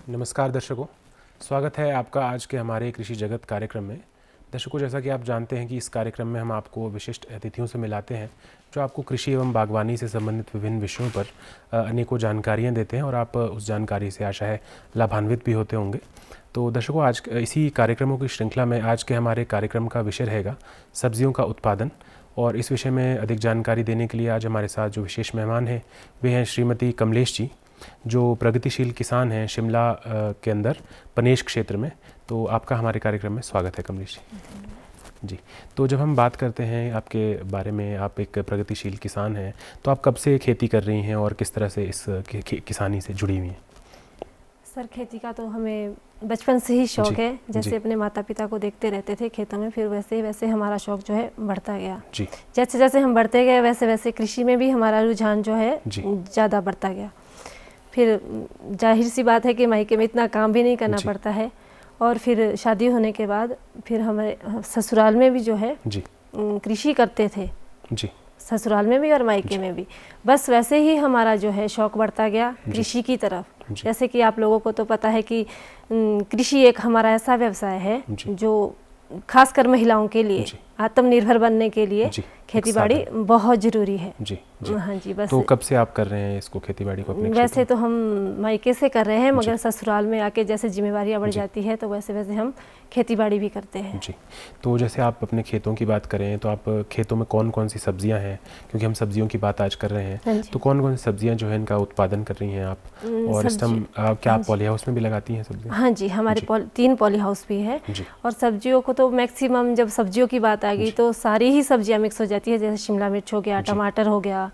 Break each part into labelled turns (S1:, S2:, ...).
S1: नमस्कार दर्शकों, स्वागत है आपका आज के हमारे कृषि जगत कार्यक्रम में। दर्शकों, जैसा कि आप जानते हैं कि इस कार्यक्रम में हम आपको विशिष्ट अतिथियों से मिलाते हैं जो आपको कृषि एवं बागवानी से संबंधित विभिन्न विषयों पर अनेकों जानकारियां देते हैं और आप उस जानकारी से आशा है लाभान्वित भी होते होंगे। तो दर्शकों, आज इसी कार्यक्रमों की श्रृंखला में आज के हमारे कार्यक्रम का विषय रहेगा सब्जियों का उत्पादन। और इस विषय में अधिक जानकारी देने के लिए आज हमारे साथ जो विशेष मेहमान हैं वे हैं श्रीमती कमलेश जी, जो प्रगतिशील किसान हैं शिमला के अंदर पनेश क्षेत्र में। तो आपका हमारे कार्यक्रम में स्वागत है कमलेश जी। तो जब हम बात करते हैं आपके बारे में, आप एक प्रगतिशील किसान हैं, तो आप कब से खेती कर रही हैं और किस तरह से इस किसानी से जुड़ी हुई हैं?
S2: सर, खेती का तो हमें बचपन से ही शौक है। जैसे अपने माता पिता को देखते रहते थे खेतों में, फिर वैसे वैसे हमारा शौक जो है बढ़ता गया जी। जैसे जैसे हम बढ़ते गए वैसे वैसे कृषि में भी हमारा रुझान जो है ज़्यादा बढ़ता गया। फिर जाहिर सी बात है कि मायके में इतना काम भी नहीं करना पड़ता है, और फिर शादी होने के बाद फिर हमारे ससुराल में भी जो है कृषि करते थे जी, ससुराल में भी और मायके में भी। बस वैसे ही हमारा जो है शौक बढ़ता गया कृषि की तरफ। जैसे कि आप लोगों को तो पता है कि कृषि एक हमारा ऐसा व्यवसाय है जो खासकर महिलाओं के लिए आत्मनिर्भर बनने के लिए खेतीबाड़ी बहुत ज़रूरी है जी। हाँ जी। बस
S1: तो कब से आप कर रहे हैं इसको, खेतीबाड़ी को अपने?
S2: वैसे तो हम मायके से कर रहे हैं, मगर ससुराल में आके जैसे जिम्मेवारियाँ बढ़ जाती है तो वैसे वैसे हम खेतीबाड़ी भी करते हैं जी।
S1: तो जैसे आप अपने खेतों की बात करें तो आप खेतों में कौन कौन सी सब्जियां हैं, क्योंकि हम सब्जियों की बात आज कर रहे हैं, तो कौन कौन सी सब्जियां जो है इनका उत्पादन कर रही हैं आप? और इस टाइम क्या आप पॉली हाउस में भी लगाती हैं सब्जियां?
S2: हाँ जी, हमारे 3 पॉली हाउस भी है। और सब्जियों को तो मैक्सिमम, जब सब्जियों की बात आ गई तो सारी ही सब्जियां मिक्स हो जाती है। जैसे शिमला मिर्च हो गया, टमाटर हो गया,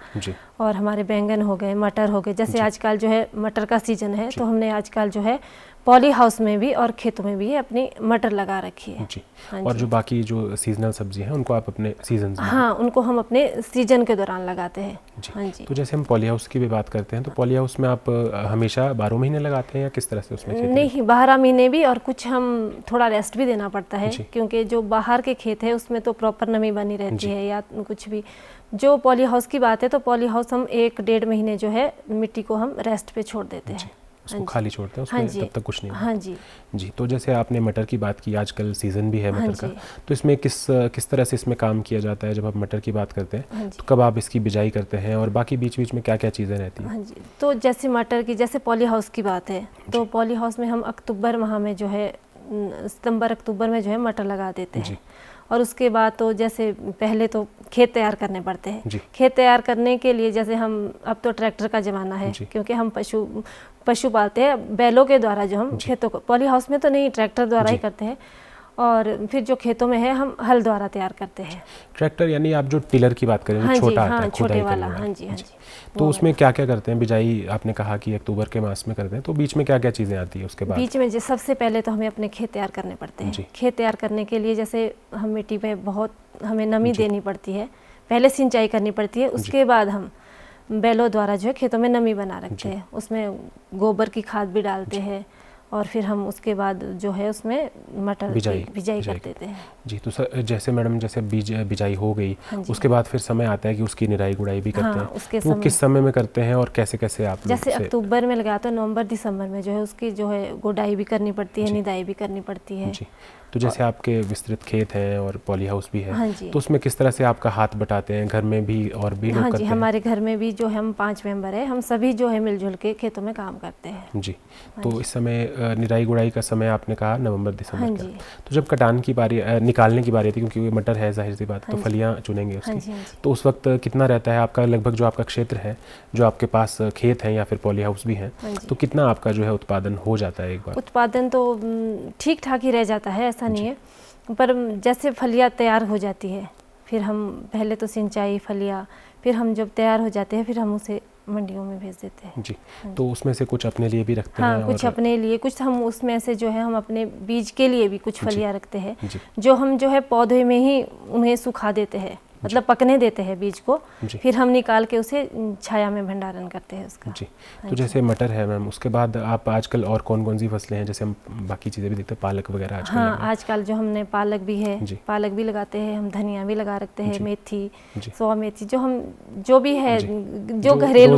S2: और हमारे बैंगन हो गए, मटर हो गए। जैसे आजकल जो है मटर का सीजन है, तो हमने आजकल जो है पॉली हाउस में भी और खेतों में भी अपनी मटर लगा रखी है जी।
S1: और जो बाकी जो सीजनल सब्जी हैं उनको आप अपने सीजन?
S2: हाँ, उनको हम अपने सीजन के दौरान लगाते हैं जी। हाँ जी।
S1: तो जैसे हम पॉली हाउस की भी बात करते हैं, तो पॉली हाउस में आप हमेशा 12 महीने लगाते हैं या किस तरह से उसमें खेती?
S2: नहीं, 12 महीने भी, और कुछ हम थोड़ा रेस्ट भी देना पड़ता है, क्योंकि जो बाहर के खेत है उसमें तो प्रॉपर नमी बनी रहती है या कुछ भी। जो पॉली हाउस की बात है तो पॉली हाउस हम 1-1.5 महीने जो है मिट्टी को हम रेस्ट पे छोड़ देते हैं,
S1: उसको खाली छोड़ते हैं, उसमें तब तक कुछ नहीं।
S2: हाँ जी
S1: जी। तो जैसे आपने मटर की बात की, आजकल सीज़न भी है मटर का, तो इसमें किस तरह से इसमें काम किया जाता है? जब आप मटर की बात करते हैं तो कब आप इसकी बिजाई करते हैं, और बाकी बीच बीच में क्या क्या चीज़ें रहती हैं?
S2: हाँ जी। तो जैसे मटर की, जैसे पॉली हाउस की बात है, तो पॉली हाउस में हम अक्टूबर माह में जो है, सितंबर अक्टूबर में जो है मटर लगा देते हैं। और उसके बाद तो जैसे पहले तो खेत तैयार करने पड़ते हैं। खेत तैयार करने के लिए जैसे हम, अब तो ट्रैक्टर का ज़माना है, क्योंकि हम पशु पालते हैं, बैलों के द्वारा जो हम खेतों को, पॉली हाउस में तो नहीं, ट्रैक्टर द्वारा ही करते हैं। और फिर जो खेतों में है हम हल द्वारा तैयार करते हैं।
S1: ट्रैक्टर यानी आप जो टिलर की बात करें, छोटा आता है,
S2: छोटे वाला। हाँ जी, हाँ जी।
S1: तो उसमें क्या क्या करते हैं? बिजाई आपने कहा कि अक्टूबर के मास में करते हैं, तो बीच में क्या क्या चीज़ें आती है उसके बाद?
S2: बीच में सबसे पहले तो हमें अपने खेत तैयार करने पड़ते हैं। खेत तैयार करने के लिए जैसे हम मिट्टी में बहुत हमें नमी देनी पड़ती है, पहले सिंचाई करनी पड़ती है, उसके बाद हम बैलों द्वारा जो है खेतों में नमी बना रखते हैं। उसमें गोबर की खाद भी डालते हैं, और फिर हम उसके बाद जो है उसमें मटर बिजाई कर देते हैं जी।
S1: तो सर, जैसे मैडम, जैसे बिजाई हो गई, उसके बाद फिर समय आता है कि उसकी निराई गुड़ाई भी करते हैं।
S2: उसके
S1: वो किस समय में करते हैं और कैसे कैसे आप?
S2: जैसे अक्टूबर में लगाते हैं, नवंबर दिसंबर में जो है उसकी जो है गुड़ाई भी करनी पड़ती है, निदाई भी करनी पड़ती है जी।
S1: तो जैसे आपके विस्तृत खेत हैं और पॉली हाउस भी है, तो उसमें किस तरह से आपका हाथ बटाते हैं? घर में भी और भी लोग करते हैं?
S2: हमारे घर में भी जो हम 5 मेंबर हैं, हम सभी जो है मिलजुल के खेतों में काम करते हैं
S1: जी। तो इस समय निराई गुड़ाई का समय आपने कहा नवंबर दिसंबर का, तो जब कटान की बारी, निकालने की बारी आती है, क्योंकि मटर है जाहिर सी बात, तो फलियाँ चुनेंगे उसकी, तो उस वक्त कितना रहता है आपका लगभग, जो आपका क्षेत्र है, जो आपके पास खेत हैं या फिर पॉली हाउस भी हैं, तो कितना आपका जो है उत्पादन हो जाता है एक बार?
S2: उत्पादन तो ठीक ठाक ही रह जाता है, ऐसा नहीं है, पर जैसे फलियाँ तैयार हो जाती है, फिर हम पहले तो सिंचाई, फलियाँ, फिर हम जब तैयार हो जाते हैं फिर हम उसे मंडियों में भेज देते हैं
S1: जी। तो उसमें से कुछ अपने लिए भी रखते हैं?
S2: कुछ अपने लिए, कुछ हम उसमें से जो है हम अपने बीज के लिए भी कुछ फलियाँ रखते हैं, जो हम जो है पौधे में ही उन्हें सुखा देते हैं मतलब पकने देते हैं बीज को, फिर हम निकाल के उसे छाया में भंडारण करते हैं उसका।
S1: जी। तो जैसे मटर है मैम, उसके बाद आप आजकल और कौन कौन सी फसलें हैं, जैसे हम बाकी चीज़ें भी देखते हैं, पालक वगैरह आजकल?
S2: हाँ, आजकल जो हमने पालक भी है, पालक भी लगाते हैं हम, धनिया भी लगा रखते हैं, मेथी, सौ मेथी, जो हम जो भी है जो घरेलू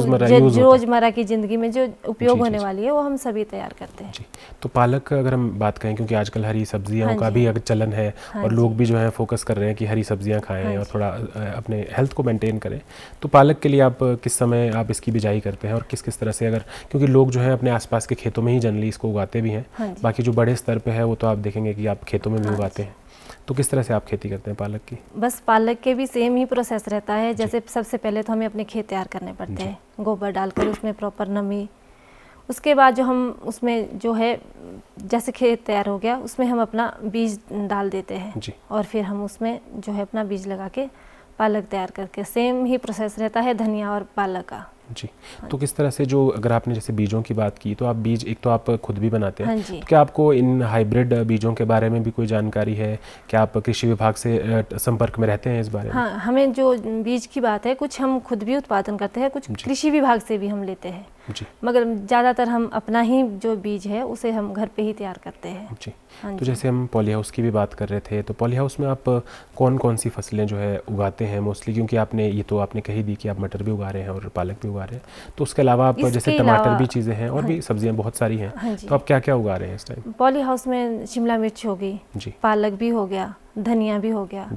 S2: रोजमर्रा की ज़िंदगी में जो उपयोग होने वाली है वो हम सभी तैयार करते हैं।
S1: जी। तो पालक अगर हम बात करें, क्योंकि आजकल हरी सब्जियों का भी अगर चलन है और लोग भी जो है फोकस कर रहे हैं कि हरी सब्जियां खाएं और थोड़ा अपने हेल्थ को मेंटेन करें, तो पालक के लिए आप किस समय आप इसकी बिजाई करते हैं और किस किस तरह से, अगर क्योंकि लोग जो है अपने आसपास के खेतों में ही जनरली इसको उगाते भी हैं, बाकी जो बड़े स्तर पे है वो तो आप देखेंगे कि आप खेतों में भी उगाते हैं, तो किस तरह से आप खेती करते हैं पालक की?
S2: बस पालक के भी सेम ही प्रोसेस रहता है। जैसे सबसे पहले तो हमें अपने खेत तैयार करने पड़ते हैं, गोबर डालकर उसमें प्रॉपर नमी, उसके बाद जो हम उसमें जो है जैसे खेत तैयार हो गया उसमें हम अपना बीज डाल देते हैं और फिर हम उसमें जो है अपना बीज लगा के पालक तैयार करके, सेम ही प्रोसेस रहता है धनिया और पालक का।
S1: जी। तो किस तरह से, जो अगर आपने जैसे बीजों की बात की, तो आप बीज एक तो आप खुद भी बनाते हैं, तो क्या आपको इन हाइब्रिड बीजों के बारे में भी कोई जानकारी है? क्या आप कृषि विभाग से संपर्क में रहते हैं इस बारे में?
S2: हाँ, हमें जो बीज की बात है, कुछ हम खुद भी उत्पादन करते हैं, कुछ कृषि विभाग से भी हम लेते हैं, मगर ज़्यादातर हम अपना ही जो बीज है उसे हम घर पे ही तैयार करते हैं।
S1: जी। तो जैसे हम पॉली हाउस की भी बात कर रहे थे, तो पॉली हाउस में आप कौन कौन सी फसलें जो है उगाते हैं मोस्टली? क्योंकि आपने ये तो आपने कही दी कि आप मटर भी उगा रहे हैं और पालक भी उगा रहे हैं, तो उसके अलावा आप जैसे टमाटर भी चीज़ें हैं और भी सब्जियां बहुत सारी हैं, तो आप क्या क्या उगा रहे हैं इस टाइम?
S2: पॉली हाउस में शिमला मिर्च होगी, पालक भी हो गया, धनिया भी हो गया,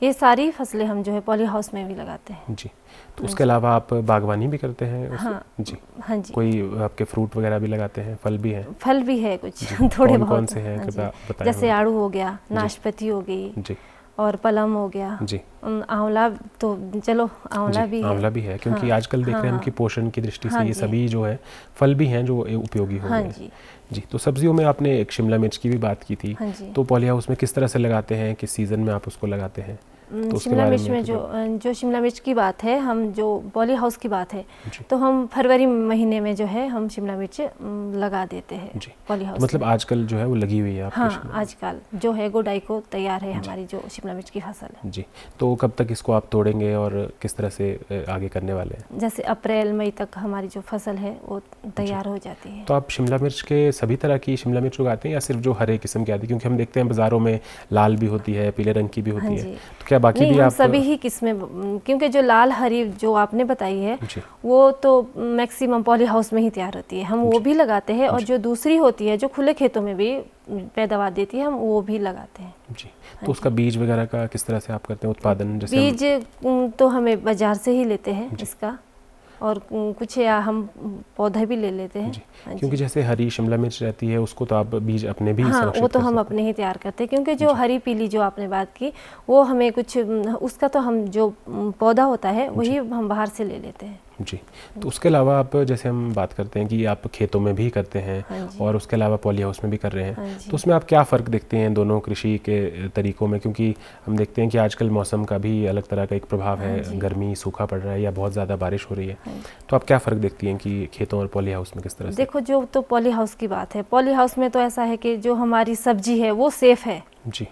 S2: ये सारी फसलें हम जो है पॉली हाउस में भी लगाते हैं।
S1: जी। तो उसके अलावा आप बागवानी भी करते हैं?
S2: हाँ
S1: जी।
S2: हाँ जी।
S1: कोई आपके फ्रूट वगैरह भी लगाते हैं, फल भी हैं?
S2: फल भी है कुछ थोड़े बहुत।
S1: कौन से हैं कृपया बताएं?
S2: जैसे आड़ू हो गया, नाशपाती हो गई
S1: जी,
S2: और पलम हो गया जी, आंवला, तो चलो आंवला भी है।
S1: आंवला भी है, क्योंकि आजकल देख रहे हैं हम कि पोषण की दृष्टि से ये सभी जो है फल भी हैं जो उपयोगी हो गए हैं। जी। तो सब्जियों में आपने एक शिमला मिर्च की भी बात की थी, तो पॉली हाउस में किस तरह से लगाते हैं, किस सीजन में आप उसको लगाते हैं?
S2: तो शिमला मिर्च में जो शिमला मिर्च की बात है, हम जो पॉली हाउस की बात है, तो हम फरवरी महीने में जो है हम शिमला मिर्च लगा देते हैं पॉली हाउस।
S1: मतलब आजकल जो है वो लगी हुई है आपकी?
S2: हाँ, आजकल जो है गोडाई को तैयार है हमारी जो शिमला मिर्च की फसल है।
S1: जी। तो कब तक इसको आप तोड़ेंगे और किस तरह से आगे करने वाले हैं?
S2: जैसे अप्रैल मई तक हमारी जो फसल है वो तैयार हो जाती है।
S1: तो आप शिमला मिर्च के सभी तरह की शिमला मिर्च उगाते हैं या सिर्फ जो हरे किस्म की आती है? क्योंकि हम देखते हैं बाज़ारों में लाल भी होती है, पीले रंग की भी होती है, तो क्या बाकी भी आप?
S2: सभी ही किस्में, क्योंकि जो लाल हरी जो आपने बताई है वो तो मैक्सिमम पॉली हाउस में ही तैयार होती है, हम वो भी लगाते हैं, और जो दूसरी होती है जो खुले खेतों में भी पैदावार देती है हम वो भी लगाते हैं।
S1: जी। तो उसका बीज वगैरह का किस तरह से आप करते हैं उत्पादन? जैसे
S2: बीज तो हमें बाजार से ही लेते हैं इसका, और कुछ या हम पौधे भी ले लेते हैं।
S1: क्योंकि जैसे हरी शिमला मिर्च रहती है उसको तो आप बीज अपने भी
S2: वो तो हम अपने ही तैयार करते हैं, क्योंकि जो हरी पीली जो आपने बात की वो हमें कुछ उसका तो हम जो पौधा होता है वही हम बाहर से ले लेते हैं।
S1: जी। तो उसके अलावा आप जैसे हम बात करते हैं कि आप खेतों में भी करते हैं और उसके अलावा पॉली हाउस में भी कर रहे हैं, तो उसमें आप क्या फ़र्क देखते हैं दोनों कृषि के तरीकों में? क्योंकि हम देखते हैं कि आजकल मौसम का भी अलग तरह का एक प्रभाव है, गर्मी, सूखा पड़ रहा है या बहुत ज़्यादा बारिश हो रही है, तो आप क्या फ़र्क देखती हैं कि खेतों और पॉली हाउस में किस तरह से?
S2: देखो, जो तो पॉली हाउस की बात है, पॉली हाउस में तो ऐसा है कि जो हमारी सब्जी है वो सेफ़ है
S1: जी,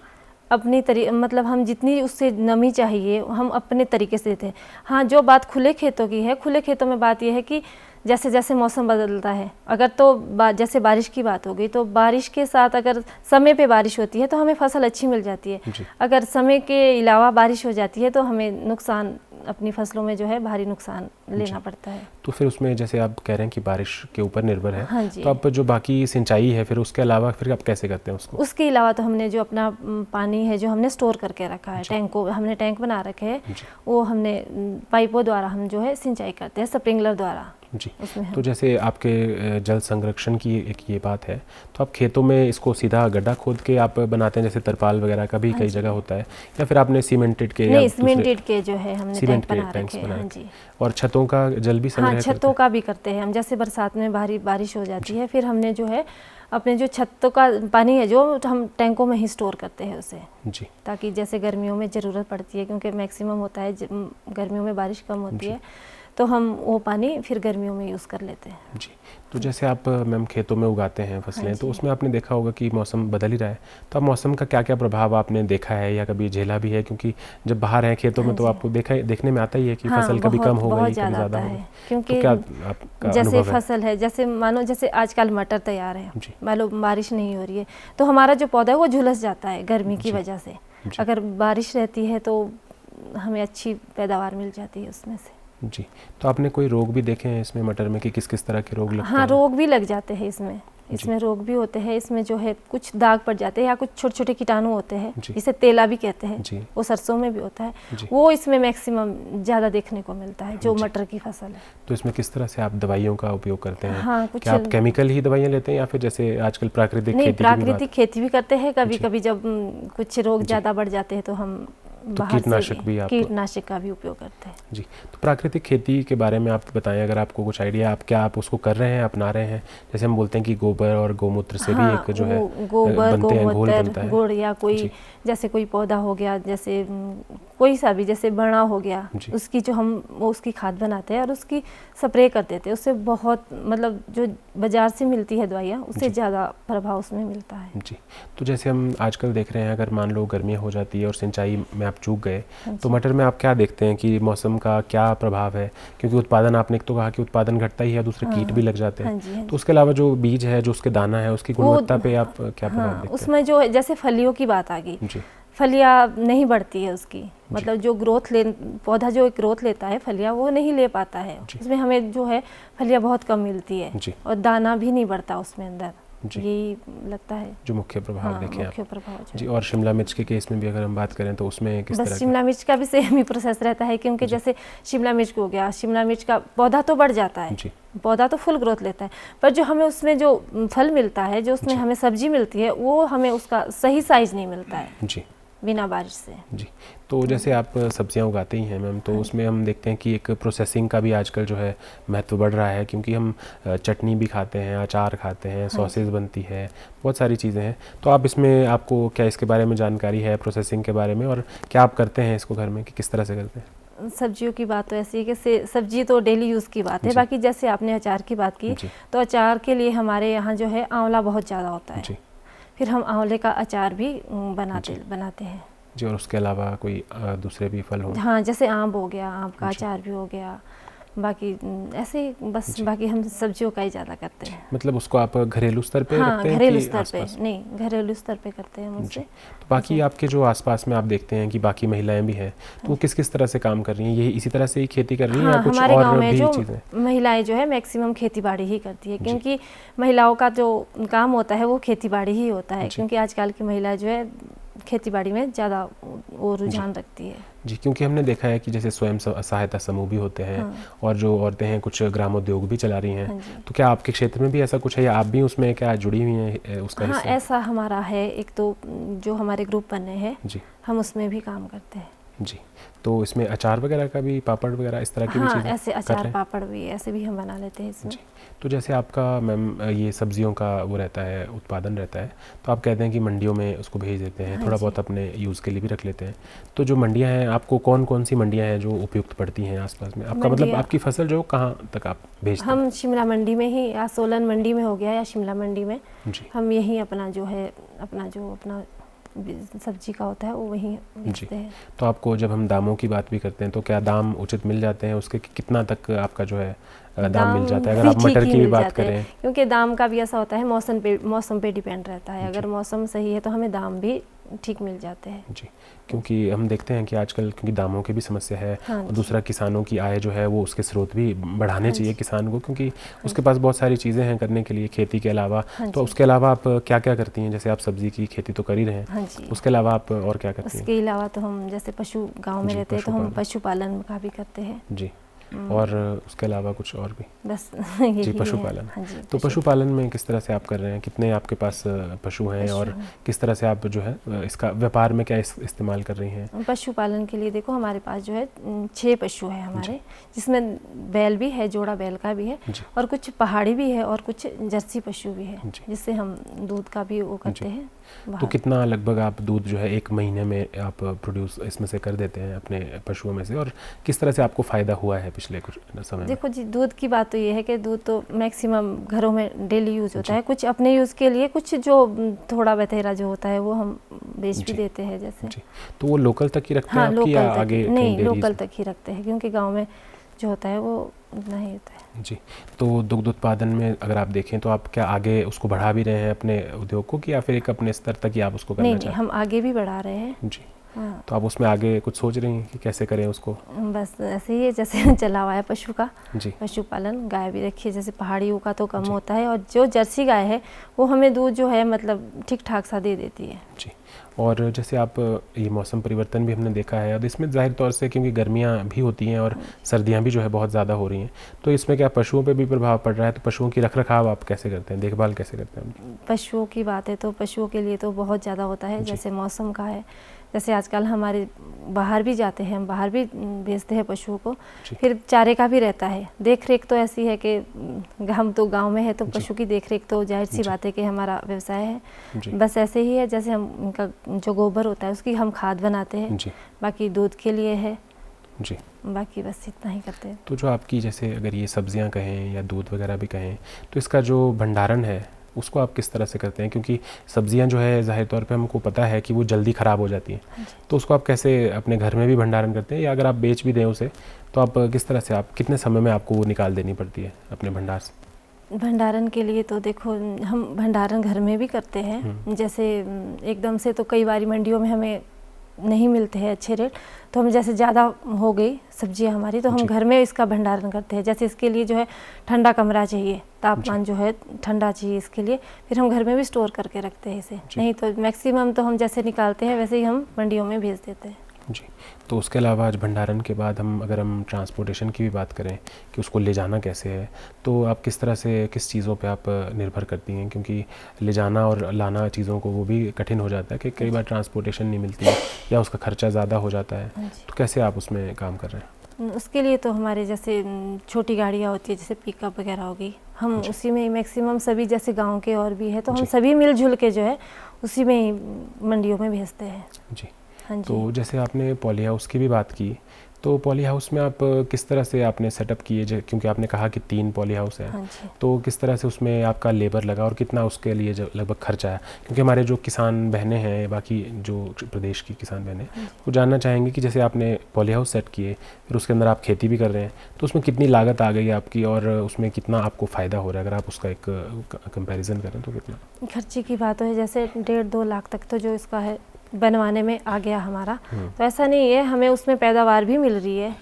S2: अपनी मतलब हम जितनी उससे नमी चाहिए हम अपने तरीके से देते हैं। हाँ, जो बात खुले खेतों की है, खुले खेतों में बात यह है कि जैसे जैसे मौसम बदलता है, अगर तो जैसे बारिश की बात हो गई तो बारिश के साथ अगर समय पे बारिश होती है तो हमें फसल अच्छी मिल जाती है, अगर समय के अलावा बारिश हो जाती है तो हमें नुकसान, अपनी फसलों में जो है भारी नुकसान लेना पड़ता है।
S1: तो फिर उसमें जैसे आप कह रहे हैं कि बारिश के ऊपर निर्भर है, तो आप जो बाकी सिंचाई है फिर उसके अलावा फिर आप कैसे करते हैं उसको? उसके
S2: अलावा तो हमने जो अपना पानी है जो हमने स्टोर करके रखा है, टैंकों, हमने टैंक बना रखे हैं, वो हमने पाइपों द्वारा हम जो है सिंचाई करते हैं, स्प्रिंकलर द्वारा
S1: जी। तो जैसे आपके जल संरक्षण की एक ये बात है, तो आप खेतों में इसको सीधा गड्ढा खोद के आप बनाते हैं, जैसे तरपाल वगैरह का भी कई जगह होता है, या फिर आपने सीमेंटेड के?
S2: नहीं, सीमेंटेड के जो है हमने टैंक बना रखे हैं। हाँ जी।
S1: और छतों का जल भी संग्रह?
S2: हाँ, छतों का भी करते हैं हम, जैसे बरसात में भारी बारिश हो जाती है, फिर हमने जो है अपने जो छतों का पानी है जो हम टैंकों में ही स्टोर करते हैं उसे जी, ताकि जैसे गर्मियों में ज़रूरत पड़ती है, क्योंकि मैक्सिमम होता है गर्मियों में बारिश कम होती है, तो हम वो पानी फिर गर्मियों में यूज़ कर लेते हैं।
S1: जी, तो जैसे आप मैम खेतों में उगाते हैं फसलें, तो उसमें आपने देखा होगा कि मौसम बदल ही रहा है, तो अब मौसम का क्या क्या प्रभाव आपने देखा है या कभी झेला भी है? क्योंकि जब बाहर हैं खेतों में तो आपको देखने में आता ही है कि फसल कभी कम हो गई, कभी ज़्यादा हो गई,
S2: क्योंकि
S1: तो क्या आपका
S2: जैसे
S1: अनुभव है?
S2: फसल है, जैसे मानो जैसे आजकल मटर तैयार है, मान लो बारिश नहीं हो रही है तो हमारा जो पौधा है वो झुलस जाता है गर्मी की वजह से। अगर बारिश रहती है तो हमें अच्छी पैदावार मिल जाती है उसमें से।
S1: जी, तो आपने कोई रोग भी देखे हैं इसमें मटर में कि किस किस तरह के रोग लगते हैं?
S2: हाँ, रोग भी लग जाते हैं इसमें रोग भी होते हैं। इसमें जो है कुछ दाग पड़ जाते हैं या कुछ छोटे छोटे कीटाणु होते हैं, जिसे तेला भी कहते हैं, वो सरसों में भी होता है, वो इसमें मैक्सिमम ज़्यादा देखने को मिलता है जो मटर की फसल है।
S1: तो इसमें किस तरह से आप दवाइयों का उपयोग करते हैं?
S2: हाँ,
S1: क्या आप केमिकल ही दवाइयाँ लेते हैं या फिर जैसे आजकल प्राकृतिक खेती?
S2: प्राकृतिक खेती भी करते हैं, कभी कभी जब कुछ रोग ज़्यादा बढ़ जाते हैं तो हम
S1: तो कीटनाशक
S2: का भी उपयोग करते हैं।
S1: जी, तो प्राकृतिक खेती के बारे में आप बताएं, अगर आपको कुछ आइडिया, आप उसको कर रहे हैं, अपना रहे हैं? जैसे हम बोलते हैं कि गोबर और गौमूत्र से भी एक जो है
S2: गोबर, गौमूत्र, गुड़ या कोई जैसे कोई पौधा हो गया, जैसे कोई सा भी, जैसे बड़ा हो गया, उसकी जो हम उसकी खाद बनाते हैं और उसकी स्प्रे कर देते हैं, उससे बहुत मतलब जो बाजार से मिलती है दवाइयाँ उससे ज़्यादा प्रभाव उसमें मिलता है।
S1: जी, तो जैसे हम आजकल देख रहे हैं, अगर मान लो गर्मियाँ हो जाती है और सिंचाई में आप चूक गए, तो मटर में आप क्या देखते हैं कि मौसम का क्या प्रभाव है? क्योंकि उत्पादन, आपने तो कहा कि उत्पादन घटता ही है, दूसरे कीट भी लग जाते हैं, तो उसके अलावा जो बीज है, जो उसके दाना है, उसकी गुणवत्ता पे आप क्या प्रभाव देखते हैं?
S2: उसमें जो जैसे फलियों की बात आ गई, फलियाँ नहीं बढ़ती है उसकी, मतलब जो पौधा जो ग्रोथ लेता है फलियाँ वो नहीं ले पाता है, उसमें हमें जो है फलियाँ बहुत कम मिलती है और दाना भी नहीं बढ़ता उसमें अंदर, यही लगता है
S1: जो मुख्य प्रभाव देखें
S2: मुख्य प्रभाव
S1: जी। और शिमला मिर्च के केस में भी अगर हम बात करें तो उसमें किस तरह?
S2: शिमला मिर्च का भी सेम ही प्रोसेस रहता है, क्योंकि जैसे शिमला मिर्च हो गया, शिमला मिर्च का पौधा तो बढ़ जाता है, पौधा तो फुल ग्रोथ लेता है, पर जो हमें उसमें जो फल मिलता है, जो उसमें हमें सब्जी मिलती है, वो हमें उसका सही साइज नहीं मिलता है जी, बिना बारिश से।
S1: जी, तो जैसे आप सब्जियां उगाते ही हैं मैम, तो उसमें हम देखते हैं कि एक प्रोसेसिंग का भी आजकल जो है महत्व बढ़ रहा है, क्योंकि हम चटनी भी खाते हैं, अचार खाते हैं, सॉसेज बनती है, बहुत सारी चीज़ें हैं। तो आप इसमें, आपको क्या इसके बारे में जानकारी है, प्रोसेसिंग के बारे में, और क्या आप करते हैं इसको घर में कि किस तरह से करते हैं?
S2: सब्जियों की बात तो ऐसी है कि सब्जी तो डेली यूज़ की बात है, बाकी जैसे आपने अचार की बात की, तो अचार के लिए हमारे यहाँ जो है आंवला बहुत ज़्यादा होता है, फिर हम आंवले का अचार भी बनाते हैं
S1: जी। और उसके अलावा कोई दूसरे भी फल हो?
S2: हाँ, जैसे आम हो गया, आम का अचार भी हो गया, बाकी ऐसे बस, बाकी हम सब्जियों का ही ज़्यादा करते हैं।
S1: मतलब उसको आप घरेलू स्तर पे रखते हैं?
S2: घरेलू स्तर पे नहीं, घरेलू स्तर पे करते हैं मुझसे।
S1: तो बाकी आपके जो आसपास में आप देखते हैं कि बाकी महिलाएं भी हैं, तो वो किस किस तरह से काम कर रही हैं? यही इसी तरह से ही खेती कर रही हैं या कुछ
S2: हमारे
S1: और
S2: गांव में
S1: भी
S2: जो
S1: चीज़ें?
S2: महिलाएं जो है मैक्सिमम खेती बाड़ी ही करती है, क्योंकि महिलाओं का जो काम होता है वो खेती बाड़ी ही होता है, क्योंकि आजकल की महिला जो है खेती बाड़ी में ज़्यादा वो रुझान रखती है
S1: जी। क्योंकि हमने देखा है कि जैसे स्वयं सहायता समूह भी होते हैं, और जो औरतें हैं कुछ ग्रामोद्योग भी चला रही हैं, तो क्या आपके क्षेत्र में भी ऐसा कुछ है या आप भी उसमें क्या जुड़ी हुई हैं उसका हिस्सा?
S2: ऐसा हमारा है एक, तो जो हमारे ग्रुप बने हैं जी, हम उसमें भी काम करते हैं
S1: जी। तो इसमें अचार वगैरह का भी, पापड़ वगैरह इस तरह की भी चीज़ें?
S2: ऐसे अचार पापड़ भी ऐसे भी हम बना लेते हैं इसमें जी।
S1: तो जैसे आपका मैम ये सब्जियों का वो रहता है, उत्पादन रहता है, तो आप कहते हैं कि मंडियों में उसको भेज देते हैं, थोड़ा बहुत अपने यूज़ के लिए भी रख लेते हैं, तो जो मंडियां हैं, आपको कौन कौन सी मंडियां हैं जो उपयुक्त पड़ती हैं आसपास में? आपका मतलब आपकी फसल जो कहाँ तक आप भेजते हैं?
S2: हम शिमला मंडी में ही, या सोलन मंडी में हो गया, या शिमला मंडी में हम यही अपना जो है अपना सब्जी का होता है वो वहीं बेचते हैं।
S1: तो आपको, जब हम दामों की बात भी करते हैं, तो क्या दाम उचित मिल जाते हैं उसके? कितना तक आपका जो है दाम मिल जाता है, अगर आप मटर की भी बात करें?
S2: क्योंकि दाम का भी ऐसा होता है, मौसम पे डिपेंड रहता है, अगर मौसम सही है तो हमें दाम भी ठीक मिल जाते हैं
S1: जी। क्योंकि हम देखते हैं कि आजकल क्योंकि दामों की भी समस्या है, और दूसरा किसानों की आय जो है वो उसके स्रोत भी बढ़ाने चाहिए किसान को, क्योंकि उसके पास बहुत सारी चीज़ें हैं करने के लिए खेती के अलावा। तो उसके अलावा आप क्या क्या करती हैं? जैसे आप सब्जी की खेती तो कर ही रहे हैं, उसके अलावा आप और क्या करती हैं?
S2: उसके अलावा तो हम जैसे पशु, गाँव में रहते हैं तो हम पशुपालन का भी करते हैं जी।
S1: और उसके अलावा कुछ और भी?
S2: बस
S1: जी, पशुपालन। तो पशुपालन में किस तरह से आप कर रहे हैं? कितने आपके पास पशु हैं, और किस तरह से आप जो है इसका व्यापार में क्या इस्तेमाल कर रही हैं?
S2: पशुपालन के लिए देखो, हमारे पास जो है 6 पशु है हमारे, जिसमें बैल भी है, जोड़ा बैल का भी है, और कुछ पहाड़ी भी है, और कुछ जर्सी पशु भी है, जिससे हम दूध का भी वो करते हैं।
S1: तो कितना लगभग आप दूध जो है 1 महीने में आप प्रोड्यूस इसमें से कर देते हैं अपने पशुओं में से, और किस तरह से आपको फ़ायदा हुआ है पिछले कुछ समय में?
S2: देखो जी, दूध की बात तो ये है कि दूध तो मैक्सिमम घरों में डेली यूज़ होता है, कुछ अपने यूज़ के लिए, कुछ जो थोड़ा बतेरा जो होता है वो हम बेच भी देते हैं जैसे।
S1: तो वो लोकल तक ही रखते हैं आपकी या आगे?
S2: नहीं, लोकल तक ही रखते हैं, क्योंकि गाँव में जो होता है वो उतना ही होता है।
S1: जी, तो दुग्ध उत्पादन में अगर आप देखें तो आप क्या आगे उसको बढ़ा भी रहे हैं अपने उद्योग को, कि या फिर एक अपने स्तर तक ही आप उसको करना चाहते हैं?
S2: नहीं, हम आगे भी बढ़ा रहे हैं।
S1: जी, हाँ। तो आप उसमें आगे कुछ सोच रही हैं कि कैसे करें उसको?
S2: बस ऐसे ही है जैसे चला हुआ है पशु का।
S1: जी,
S2: पशुपालन, गाय भी रखी है, जैसे पहाड़ियों का तो कम होता है, और जो जर्सी गाय है वो हमें दूध जो है मतलब ठीक ठाक सा दे देती है।
S1: जी, और जैसे आप ये मौसम परिवर्तन भी हमने देखा है, अब इसमें जाहिर तौर से क्योंकि गर्मियाँ भी होती हैं और सर्दियाँ भी जो है बहुत ज़्यादा हो रही हैं, तो इसमें क्या पशुओं पे भी प्रभाव पड़ रहा है? तो पशुओं की रखरखाव आप कैसे करते हैं, देखभाल कैसे करते हैं?
S2: पशुओं की बात है तो पशुओं के लिए तो बहुत ज़्यादा होता है, जैसे मौसम का है, जैसे आजकल हमारे बाहर भी जाते हैं, हम बाहर भी भेजते हैं पशुओं को, फिर चारे का भी रहता है। देख रेख तो ऐसी है कि हम तो गांव में है तो पशु की देख रेख तो जाहिर सी बात है कि हमारा व्यवसाय है। बस ऐसे ही है, जैसे हम उनका जो गोबर होता है उसकी हम खाद बनाते हैं, बाकी दूध के लिए है
S1: जी,
S2: बाकी बस इतना ही करते हैं।
S1: तो जो आपकी जैसे अगर ये सब्जियां कहें या दूध वगैरह भी कहें, तो इसका जो भंडारण है उसको आप किस तरह से करते हैं? क्योंकि सब्जियां जो है जाहिर तौर पे हमको पता है कि वो जल्दी ख़राब हो जाती हैं, तो उसको आप कैसे अपने घर में भी भंडारण करते हैं, या अगर आप बेच भी दें उसे तो आप किस तरह से, आप कितने समय में आपको वो निकाल देनी पड़ती है अपने भंडार से?
S2: भंडारण के लिए तो देखो हम भंडारण घर में भी करते हैं, जैसे एकदम से तो कई बार मंडियों में हमें नहीं मिलते हैं अच्छे रेट, तो हम जैसे ज़्यादा हो गई सब्जियां हमारी तो हम घर में इसका भंडारण करते हैं। जैसे इसके लिए जो है ठंडा कमरा चाहिए, तापमान जो है ठंडा चाहिए इसके लिए, फिर हम घर में भी स्टोर करके रखते हैं इसे। नहीं तो मैक्सिमम तो हम जैसे निकालते हैं वैसे ही हम मंडियों में भेज देते हैं।
S1: जी, तो उसके अलावा आज भंडारण के बाद अगर हम ट्रांसपोर्टेशन की भी बात करें कि उसको ले जाना कैसे है, तो आप किस तरह से, किस चीज़ों पे आप निर्भर करती हैं? क्योंकि ले जाना और लाना चीज़ों को वो भी कठिन हो जाता है कि कई बार ट्रांसपोर्टेशन नहीं मिलती है या उसका खर्चा ज़्यादा हो जाता है, तो कैसे आप उसमें काम कर रहे हैं?
S2: उसके लिए तो हमारे जैसे छोटी गाड़ियाँ होती है, जैसे पिकअप वगैरह हो गई, हम उसी में मैक्सिमम सभी, जैसे गाँव के और भी है तो हम सभी मिलजुल के जो है उसी में ही मंडियों में भेजते हैं।
S1: जी, तो जैसे आपने पॉली हाउस की भी बात की, तो पॉली हाउस में आप किस तरह से आपने सेटअप किए, क्योंकि आपने कहा कि 3 पॉली हाउस हैं, तो किस तरह से उसमें आपका लेबर लगा और कितना उसके लिए लगभग खर्चा है? क्योंकि हमारे जो किसान बहनें हैं, बाकी जो प्रदेश की किसान बहनें, वो जानना चाहेंगे कि जैसे आपने पॉली हाउस सेट किए, फिर उसके अंदर आप खेती भी कर रहे हैं, तो उसमें कितनी लागत आ गई आपकी और उसमें कितना आपको फ़ायदा हो रहा है? अगर आप उसका एक कंपेरिजन करें तो कितना
S2: खर्चे की बात है, जैसे 1.5-2 लाख तक तो जो इसका है बनवाने में आ गया हमारा, तो ऐसा नहीं है, हमें उसमें पैदावार भी मिल रही है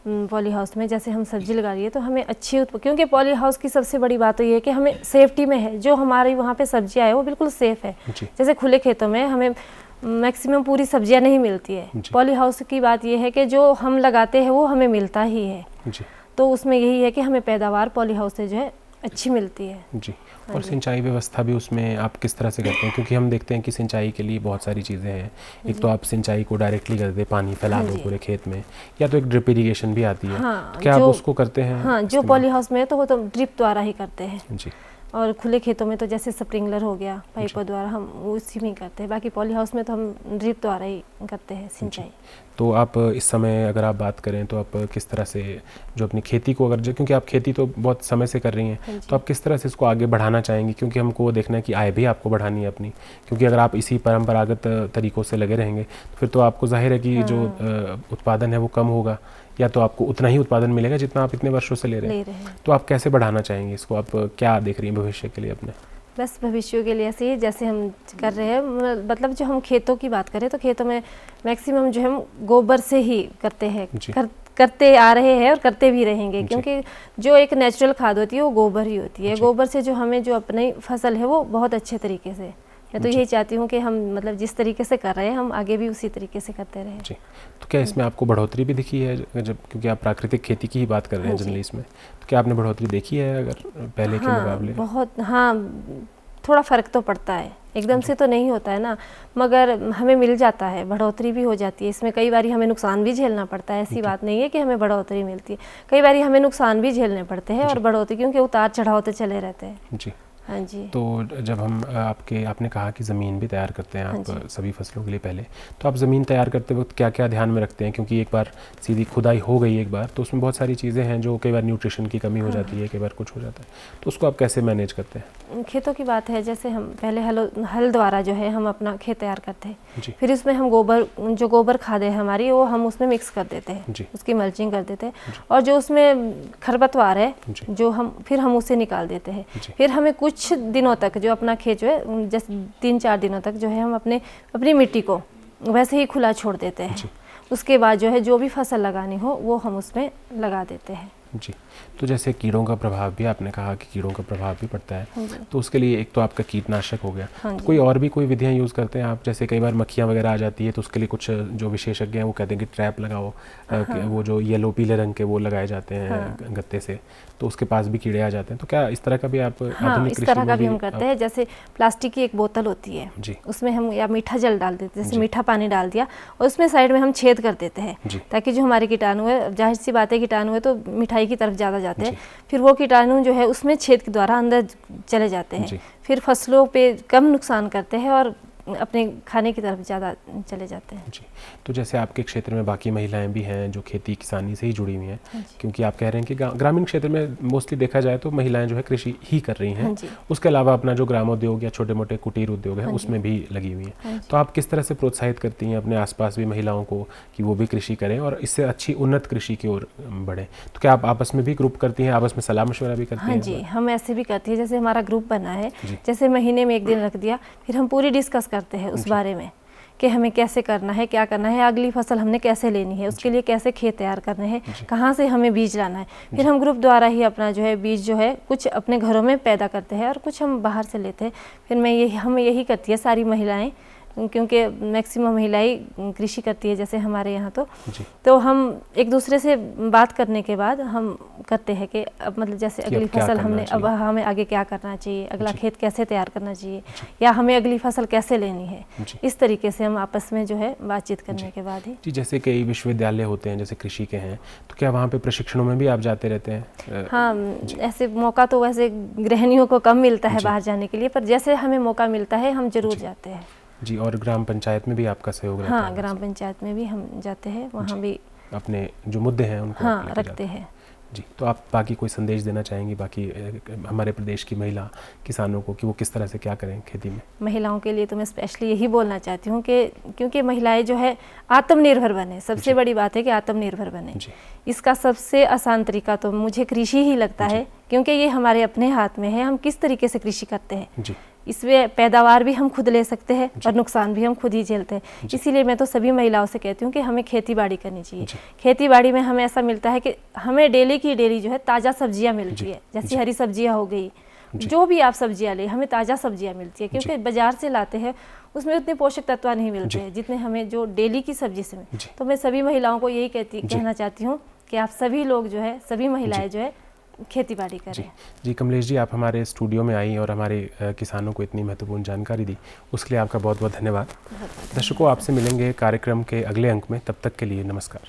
S2: पॉली हाउस में। जैसे हम सब्जी लगा रही है तो हमें अच्छी क्योंकि पॉली हाउस की सबसे बड़ी बात तो ये है कि हमें सेफ्टी में है, जो हमारी वहाँ पे सब्जियाँ है वो बिल्कुल सेफ़ है। जैसे खुले खेतों में हमें मैक्सिमम पूरी सब्जियाँ नहीं मिलती है, पॉली हाउस की बात ये है कि जो हम लगाते हैं वो हमें मिलता ही है, तो उसमें यही है कि हमें पैदावार पॉली हाउस से जो है अच्छी मिलती है।
S1: जी, और सिंचाई व्यवस्था भी उसमें आप किस तरह से करते हैं? क्योंकि हम देखते हैं कि सिंचाई के लिए बहुत सारी चीज़ें हैं, एक तो आप सिंचाई को डायरेक्टली कर दे, पानी फैला दो पूरे खेत में, या तो एक ड्रिप इरिगेशन भी आती है, तो क्या आप उसको करते हैं?
S2: हाँ, जो पॉली हाउस में है तो वो तो ड्रिप द्वारा ही करते हैं
S1: जी,
S2: और खुले खेतों में तो जैसे स्प्रिंकलर हो गया, पाइपों द्वारा हम उसी में ही करते हैं, बाकी पॉली हाउस में तो हम ड्रिप द्वारा ही करते हैं सिंचाई।
S1: तो आप इस समय अगर आप बात करें तो आप किस तरह से जो अपनी खेती को, अगर क्योंकि आप खेती तो बहुत समय से कर रही हैं, तो आप किस तरह से इसको आगे बढ़ाना चाहेंगी? क्योंकि हमको वो देखना है कि आय भी आपको बढ़ानी है अपनी, क्योंकि अगर आप इसी परंपरागत तरीक़ों से लगे रहेंगे तो फिर तो आपको जाहिर है कि जो उत्पादन है वो कम होगा, या तो आपको उतना ही उत्पादन मिलेगा जितना आप इतने वर्षों से ले रहे हैं। तो आप कैसे बढ़ाना चाहेंगे इसको? आप क्या देख रही हैं भविष्य के लिए अपने?
S2: बस भविष्य के लिए ऐसे ही जैसे हम कर रहे हैं, मतलब जो हम खेतों की बात करें तो खेतों में मैक्सिमम जो हम गोबर से ही करते हैं, करते आ रहे हैं और करते भी रहेंगे, क्योंकि जो एक नेचुरल खाद होती है वो गोबर ही होती है। गोबर से जो हमें जो अपनी फसल है वो बहुत अच्छे तरीके से, मैं तो यही चाहती हूँ कि हम मतलब जिस तरीके से कर रहे हैं हम आगे भी उसी तरीके से करते रहें।
S1: जी, तो क्या इसमें आपको बढ़ोतरी भी दिखी है जब, क्योंकि आप प्राकृतिक खेती की ही बात कर रहे हैं जनरली इसमें, तो क्या आपने बढ़ोतरी देखी है अगर पहले के मुकाबले?
S2: बहुत, हाँ, थोड़ा फ़र्क तो पड़ता है, एकदम से तो नहीं होता है ना, मगर हमें मिल जाता है, बढ़ोतरी भी हो जाती है। इसमें कई बार हमें नुकसान भी झेलना पड़ता है, ऐसी बात नहीं है कि हमें बढ़ोतरी मिलती है, कई बार हमें नुकसान भी झेलने पड़ते हैं और बढ़ोतरी, क्योंकि उतार चढ़ाव तो चले रहते हैं।
S1: जी,
S2: हाँ जी।
S1: तो जब हम आपने कहा कि ज़मीन भी तैयार करते हैं आप सभी फसलों के लिए पहले, तो आप ज़मीन तैयार करते वक्त क्या क्या ध्यान में रखते हैं? क्योंकि एक बार सीधी खुदाई हो गई एक बार तो उसमें बहुत सारी चीज़ें हैं जो कई बार न्यूट्रिशन की कमी हो जाती है, कई बार कुछ हो जाता है, तो उसको आप कैसे मैनेज करते हैं?
S2: खेतों की बात है, जैसे हम पहले हल द्वारा जो है हम अपना खेत तैयार करते हैं, फिर उसमें हम गोबर खाद है हमारी वो हम उसमें मिक्स कर देते हैं, उसकी मल्चिंग कर देते हैं, और जो उसमें खरपतवार है जो हम उसे निकाल देते हैं। फिर हमें कुछ दिनों तक जो अपना खेत जो है, जैसे 3-4 दिनों तक जो है हम अपनी मिट्टी को वैसे ही खुला छोड़ देते हैं। उसके बाद जो है जो भी फसल लगानी हो वो हम उसमें लगा देते हैं।
S1: जी, तो जैसे कीड़ों का प्रभाव भी आपने कहा कि कीड़ों का प्रभाव भी पड़ता है, तो उसके लिए एक तो आपका कीटनाशक हो गया, तो कोई और भी कोई विधियां यूज़ करते हैं आप? जैसे कई बार मक्खियां वगैरह आ जाती है तो उसके लिए कुछ जो विशेषज्ञ हैं वो कहते हैं कि ट्रैप लगाओ, वो जो येलो पीले रंग के वो लगाए जाते हैं गत्ते से, तो उसके पास भी कीड़े आ जाते हैं, तो क्या इस तरह का भी आप आधुनिक
S2: इस तरह का भी हम करते हैं? जैसे प्लास्टिक की एक बोतल होती है, उसमें हम या मीठा जल डाल देते हैं, जैसे मीठा पानी डाल दिया और उसमें साइड में हम छेद कर देते हैं, ताकि जो हमारे कीटाणु है, जाहिर सी बात है कीटाणु है तो मिठाई की तरफ ज़्यादा जाते हैं, फिर वो कीटाणु जो है उसमें छेद के द्वारा अंदर चले जाते हैं, फिर फसलों पे कम नुकसान करते हैं और अपने खाने की तरफ ज़्यादा चले जाते हैं।
S1: जी, तो जैसे आपके क्षेत्र में बाकी महिलाएं भी हैं जो खेती किसानी से ही जुड़ी हुई हैं, क्योंकि आप कह रहे हैं कि ग्रामीण क्षेत्र में मोस्टली देखा जाए तो महिलाएं जो है कृषि ही कर रही हैं, उसके अलावा अपना जो ग्रामोद्योग या छोटे मोटे कुटीर उद्योग है उसमें भी लगी हुई हैं, तो आप किस तरह से प्रोत्साहित करती हैं अपने आसपास भी महिलाओं को कि वो भी कृषि करें और इससे अच्छी उन्नत कृषि की ओर बढ़ें? तो क्या आप आपस में भी ग्रुप करती हैं, आपस में सलाह मशवरा भी करती हैं?
S2: हाँ जी, हम ऐसे भी करती है, जैसे हमारा ग्रुप बना है, जैसे महीने में 1 दिन रख दिया, फिर हम पूरी डिस्कस करते हैं उस बारे में कि हमें कैसे करना है, क्या करना है, अगली फसल हमने कैसे लेनी है, उसके लिए कैसे खेत तैयार करने हैं, कहाँ से हमें बीज लाना है। फिर हम ग्रुप द्वारा ही अपना जो है बीज जो है कुछ अपने घरों में पैदा करते हैं और कुछ हम बाहर से लेते हैं। फिर हम यही करती है सारी महिलाएं, क्योंकि मैक्सिमम महिलाएं कृषि करती है जैसे हमारे यहाँ, तो हम एक दूसरे से बात करने के बाद हम करते हैं कि अब मतलब जैसे अगली फसल अब हमें आगे क्या करना चाहिए, अगला खेत कैसे तैयार करना चाहिए, या हमें अगली फसल कैसे लेनी है। इस तरीके से हम आपस में जो है बातचीत करने के बाद ही।
S1: जी, जैसे कई विश्वविद्यालय होते हैं जैसे कृषि के हैं, तो क्या वहाँ पे प्रशिक्षणों में भी आप जाते रहते हैं?
S2: हाँ, ऐसे मौका तो वैसे गृहिणियों को कम मिलता है बाहर जाने के लिए, पर जैसे हमें मौका मिलता है हम जरूर जाते हैं।
S1: जी, और ग्राम पंचायत में भी आपका सहयोग रहता है?
S2: हाँ, ग्राम पंचायत में भी हम जाते हैं, वहाँ भी
S1: अपने जो मुद्दे हैं उनको
S2: रखते हैं।
S1: जी, तो आप बाकी कोई संदेश देना चाहेंगी बाकी हमारे प्रदेश की महिला किसानों को कि वो किस तरह से क्या करें खेती में?
S2: महिलाओं के लिए तो मैं स्पेशली यही बोलना चाहती हूँ कि क्योंकि महिलाएं जो है आत्मनिर्भर बने, सबसे बड़ी बात है कि आत्मनिर्भर बने। इसका सबसे आसान तरीका तो मुझे कृषि ही लगता है, क्योंकि ये हमारे अपने हाथ में है, हम किस तरीके से कृषि करते हैं। इसमें पैदावार भी हम खुद ले सकते हैं और नुकसान भी हम खुद ही झेलते हैं। इसीलिए मैं तो सभी महिलाओं से कहती हूँ कि हमें खेती बाड़ी करनी चाहिए। खेती बाड़ी में हमें ऐसा मिलता है कि हमें डेली की डेली जो है ताज़ा सब्जियाँ मिलती है, जैसे हरी सब्जियाँ हो गई, जो भी आप सब्जियाँ ले हमें ताज़ा सब्जियाँ मिलती है, क्योंकि बाजार से लाते हैं उसमें उतने पोषक तत्व नहीं मिलते हैं जितने हमें जो डेली की सब्जी से मिलते। तो मैं सभी महिलाओं को यही कहना चाहती हूँ कि आप सभी लोग जो है, सभी महिलाएं जो है खेती बाड़ी करें।
S1: जी, कमलेश जी, आप हमारे स्टूडियो में आई और हमारे किसानों को इतनी महत्वपूर्ण जानकारी दी, उसके लिए आपका बहुत बहुत धन्यवाद। दर्शकों, आपसे मिलेंगे कार्यक्रम के अगले अंक में, तब तक के लिए नमस्कार।